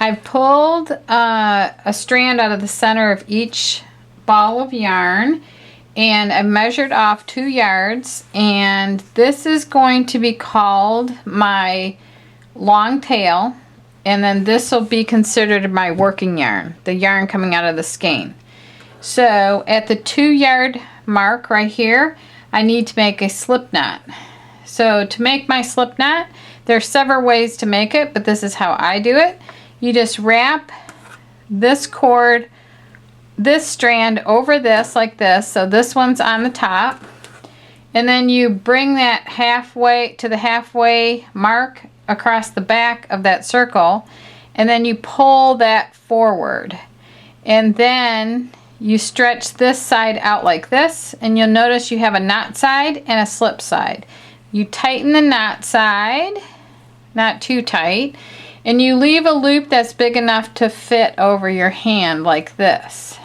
I've pulled a strand out of the center of each ball of yarn, and I've measured off 2 yards, and this is going to be called my long tail, and then this will be considered my working yarn, the yarn coming out of the skein. So at the 2 yard mark right here, I need to make a slip knot. So to make my slip knot, there's several ways to make it, but this is how I do it. You just wrap this cord, this strand over this like this, so this one's on the top, and then you bring that halfway to the halfway mark across the back of that circle, and then you pull that forward, and then you stretch this side out like this, and you'll notice you have a knot side and a slip side. You tighten the knot side, not too tight, and you leave a loop that's big enough to fit over your hand like this.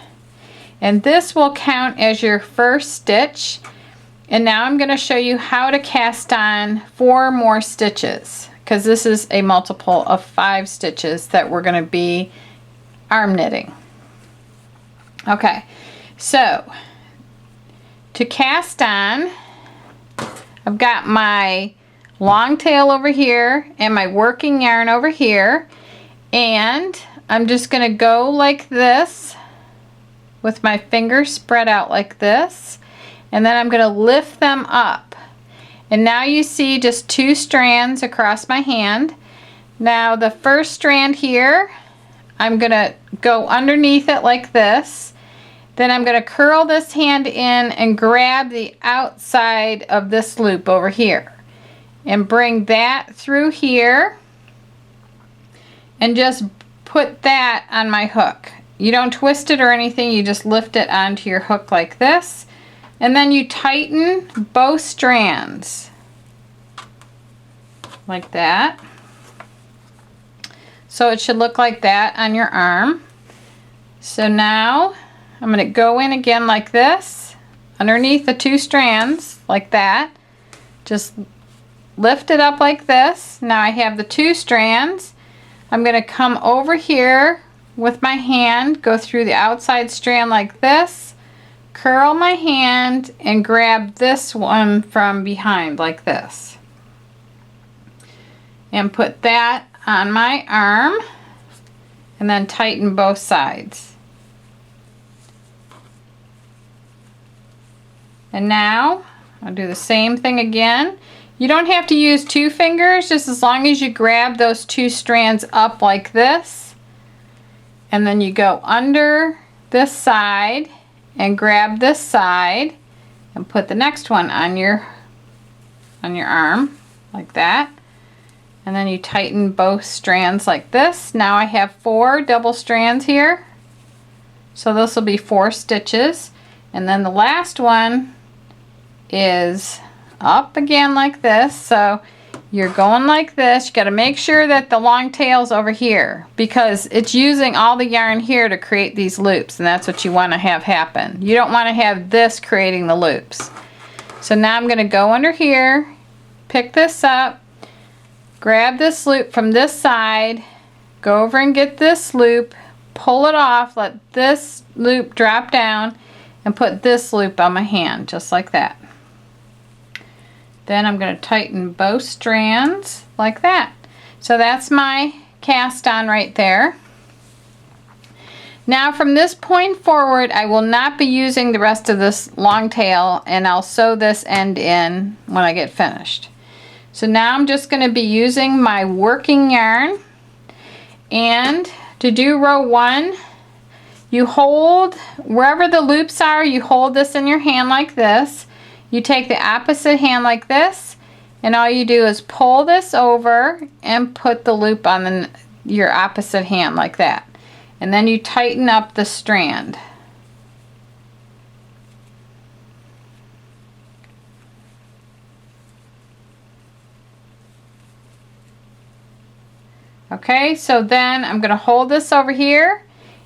And this will count as your first stitch. And now I'm going to show you how to cast on 4 more stitches, because this is a multiple of 5 stitches that we're going to be arm knitting. Okay, so to cast on, I've got my long tail over here and my working yarn over here, and I'm just going to go like this with my fingers spread out like this, and then I'm going to lift them up, and now you see just 2 strands across my hand. Now the first strand here, I'm going to go underneath it like this, then I'm going to curl this hand in and grab the outside of this loop over here and bring that through here and just put that on my hook. You don't twist it or anything, you just lift it onto your hook like this, and then you tighten both strands like that. So it should look like that on your arm. So now I'm going to go in again like this underneath the 2 strands like that. Just lift it up like this. Now I have the 2 strands. I'm going to come over here with my hand, go through the outside strand like this, curl my hand, and grab this one from behind like this. And put that on my arm, and then tighten both sides. And now I'll do the same thing again. You don't have to use 2 fingers, just as long as you grab those 2 strands up like this, and then you go under this side and grab this side and put the next one on your arm like that, and then you tighten both strands like this. Now I have 4 double strands here, so this will be 4 stitches, and then the last one is up again like this. So you're going like this. You got to make sure that the long tail's over here, because it's using all the yarn here to create these loops, and that's what you want to have happen. You don't want to have this creating the loops. So now I'm going to go under here, pick this up, grab this loop from this side, go over and get this loop, pull it off, let this loop drop down, and put this loop on my hand just like that. Then I'm going to tighten both strands like that. So that's my cast on right there. Now from this point forward, I will not be using the rest of this long tail, and I'll sew this end in when I get finished. So now I'm just going to be using my working yarn, and to do row 1, you hold wherever the loops are, you hold this in your hand like this. You take the opposite hand like this, and all you do is pull this over and put the loop on your opposite hand like that. And then you tighten up the strand. Okay, so then I'm going to hold this over here,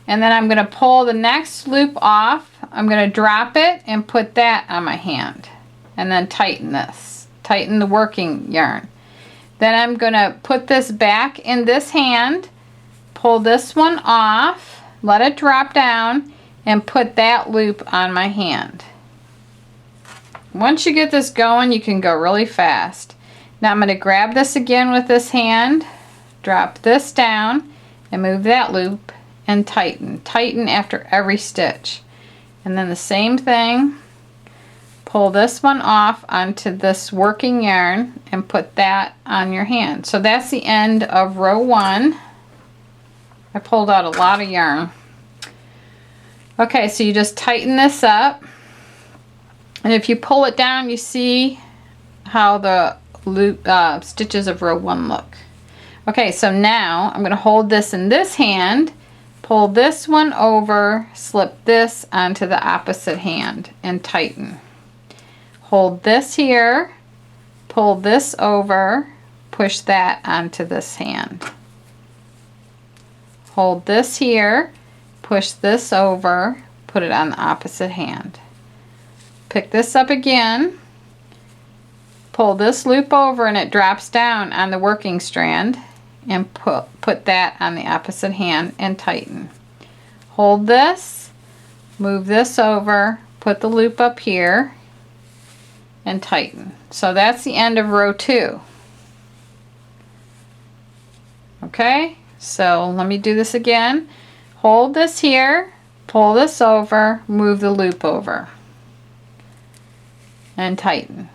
and then I'm going to pull the next loop off. I'm going to drop it and put that on my hand, and then tighten this. Tighten the working yarn. Then I'm going to put this back in this hand, pull this one off, let it drop down, and put that loop on my hand. Once you get this going, you can go really fast. Now I'm going to grab this again with this hand, drop this down, and move that loop and tighten. Tighten after every stitch. And then the same thing, pull this one off onto this working yarn and put that on your hand. So that's the end of row 1. I pulled out a lot of yarn. Okay, so you just tighten this up, and if you pull it down, you see how the loop stitches of row 1 look. Okay, so now I'm going to hold this in this hand, pull this one over, slip this onto the opposite hand, and tighten. Hold this here, pull this over, push that onto this hand. Hold this here, push this over, put it on the opposite hand. Pick this up again, pull this loop over and it drops down on the working strand, and put that on the opposite hand and tighten. Hold this, move this over, put the loop up here, and tighten. So that's the end of row 2. Okay, so let me do this again. Hold this here, pull this over, move the loop over, and tighten.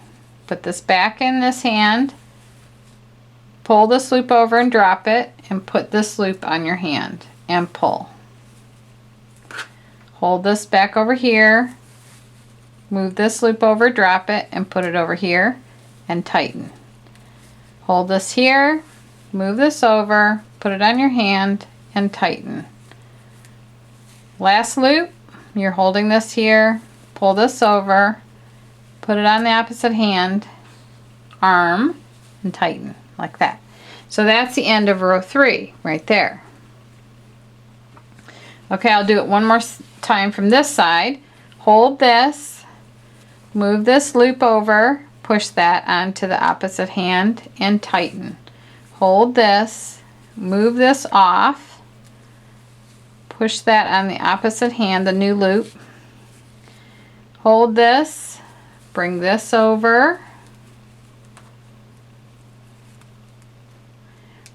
Put this back in this hand, pull this loop over and drop it, and put this loop on your hand and pull. Hold this back over here, move this loop over, drop it, and put it over here and tighten. Hold this here, move this over, put it on your hand, and tighten. Last loop, you're holding this here, pull this over, put it on the opposite hand, arm, and tighten like that. So that's the end of row 3 right there. Okay, I'll do it one more time from this side. Hold this, move this loop over, push that onto the opposite hand, and tighten. Hold this, move this off, push that on the opposite hand, the new loop. Hold this, bring this over,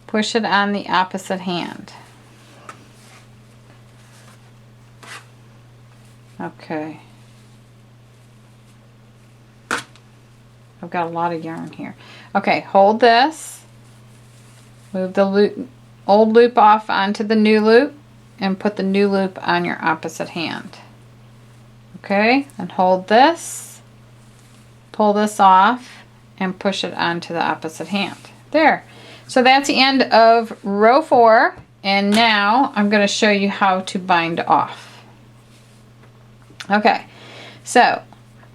push it on the opposite hand. Okay. I've got a lot of yarn here. Okay, hold this, move the loop, old loop off onto the new loop, and put the new loop on your opposite hand. Okay, and hold this, pull this off, and push it onto the opposite hand. There. So that's the end of row 4, and now I'm going to show you how to bind off. Okay, so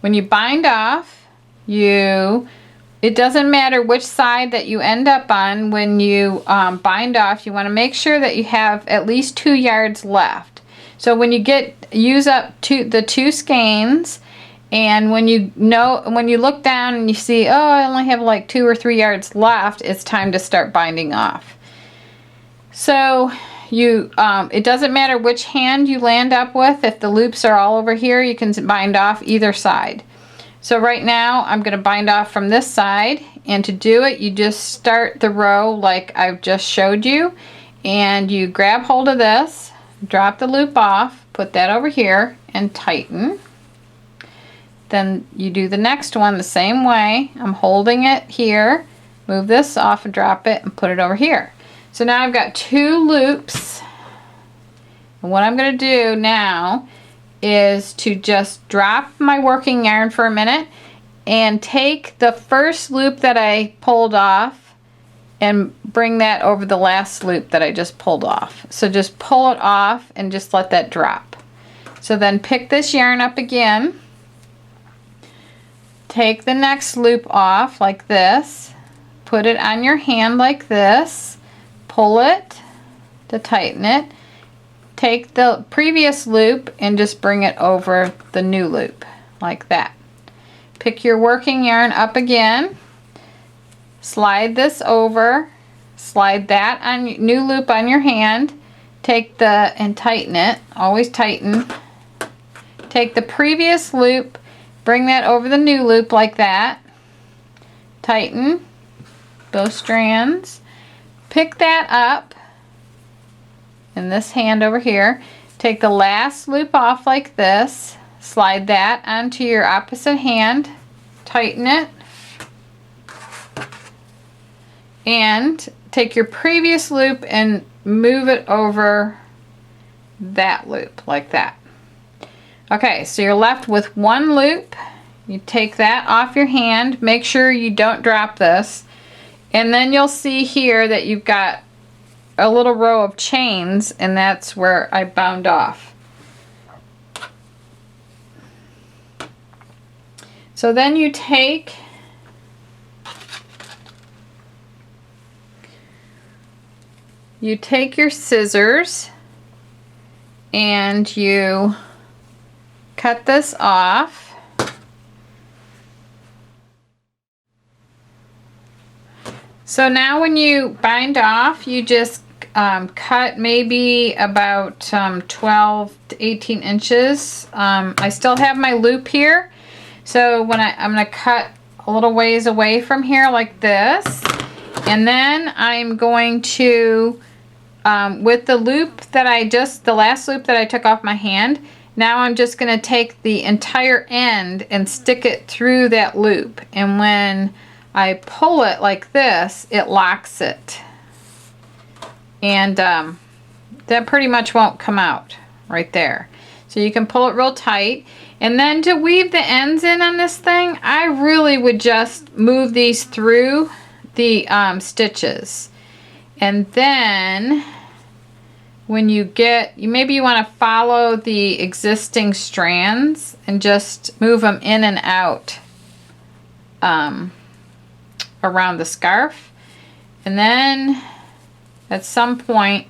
when you bind off, it doesn't matter which side that you end up on. When you bind off, you want to make sure that you have at least 2 yards left. So when you use up the 2 skeins, and when you look down and you see, oh, I only have like 2 or 3 yards left, it's time to start binding off. So it doesn't matter which hand you land up with. If the loops are all over here, you can bind off either side. So right now I'm going to bind off from this side, and to do it you just start the row like I've just showed you, and you grab hold of this, drop the loop off, put that over here, and tighten. Then you do the next one the same way. I'm holding it here, move this off and drop it and put it over here. So now I've got 2 loops, and what I'm going to do now is to just drop my working yarn for a minute and take the first loop that I pulled off and bring that over the last loop that I just pulled off. So just pull it off and just let that drop. So then pick this yarn up again, take the next loop off like this, put it on your hand like this, pull it to tighten it, take the previous loop and just bring it over the new loop like that. Pick your working yarn up again, slide this over, slide that on new loop on your hand, take and tighten it, always tighten. Take the previous loop, bring that over the new loop like that, tighten both strands, pick that up in this hand over here, take the last loop off like this, slide that onto your opposite hand, tighten it, and take your previous loop and move it over that loop like that. Okay, so you're left with one loop. You take that off your hand, make sure you don't drop this, and then you'll see here that you've got a little row of chains, and that's where I bound off. So then you take your scissors and you cut this off. So now when you bind off, you just cut maybe about 12 to 18 inches. I still have my loop here, so when I'm going to cut a little ways away from here like this, and then I'm going to with the loop that the last loop that I took off my hand, now I'm just going to take the entire end and stick it through that loop, and when I pull it like this, it locks it, and that pretty much won't come out right there. So you can pull it real tight, and then to weave the ends in on this thing, I really would just move these through the stitches, and then when maybe you want to follow the existing strands and just move them in and out around the scarf, and then at some point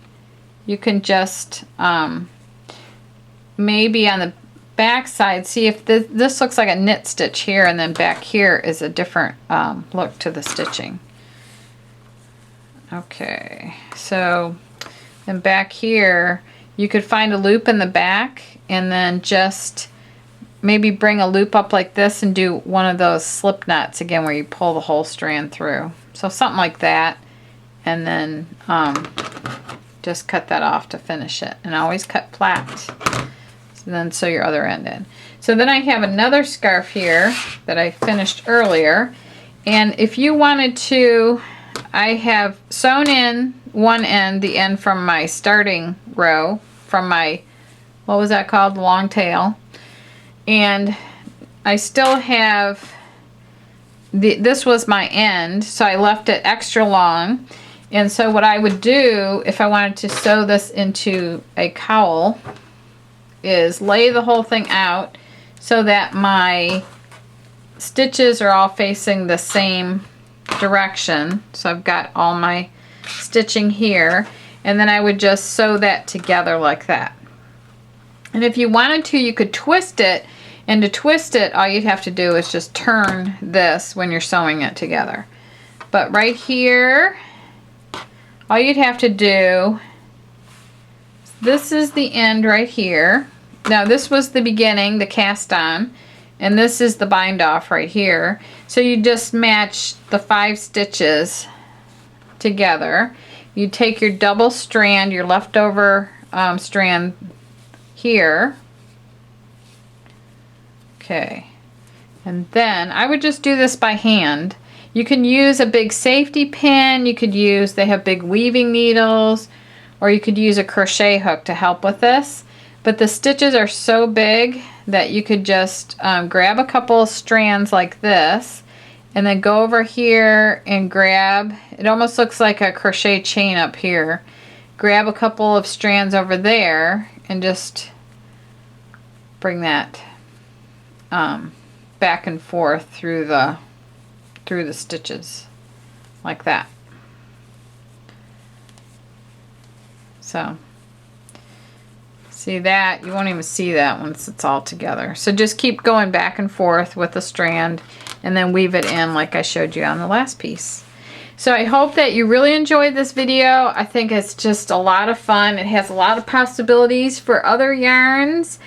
you can just maybe on the back side see if this looks like a knit stitch here, and then back here is a different look to the stitching. Okay, so then back here you could find a loop in the back and then just maybe bring a loop up like this and do one of those slip knots again where you pull the whole strand through. So something like that, and then just cut that off to finish it, and always cut flat. So then sew your other end in. So then I have another scarf here that I finished earlier, and if you wanted to, I have sewn in one end, the end from my starting row, from my, what was that called, long tail, and I still have this was my end, so I left it extra long. And so what I would do if I wanted to sew this into a cowl is lay the whole thing out so that my stitches are all facing the same direction. So I've got all my stitching here, and then I would just sew that together like that. And if you wanted to, you could twist it, and to twist it all you'd have to do is just turn this when you're sewing it together. But right here, all you'd have to do, this is the end right here. Now this was the beginning, the cast on, and this is the bind off right here. So you just match the 5 stitches together. You take your double strand, your leftover strand here. Okay, and then I would just do this by hand. You can use a big safety pin, you could use, they have big weaving needles, or you could use a crochet hook to help with this. But the stitches are so big that you could just grab a couple of strands like this, and then go over here and grab, it almost looks like a crochet chain up here. Grab a couple of strands over there and just bring that back and forth through the stitches like that. So see that? You won't even see that once it's all together. So just keep going back and forth with the strand and then weave it in like I showed you on the last piece. So I hope that you really enjoyed this video. I think it's just a lot of fun. It has a lot of possibilities for other yarns.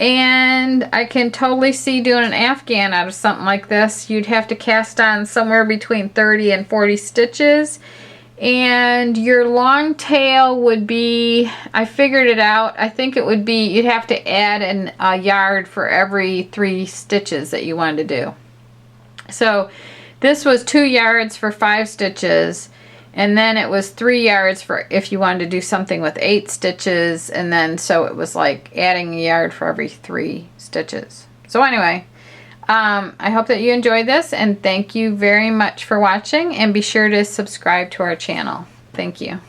And I can totally see doing an afghan out of something like this. You'd have to cast on somewhere between 30 and 40 stitches. And your long tail would be, I figured it out, I think it would be, you'd have to add a yard for every 3 stitches that you wanted to do. So this was 2 yards for 5 stitches, and then it was 3 yards for if you wanted to do something with 8 stitches, and then so it was like adding a yard for every 3 stitches. So anyway, I hope that you enjoyed this, and thank you very much for watching, and be sure to subscribe to our channel. Thank you.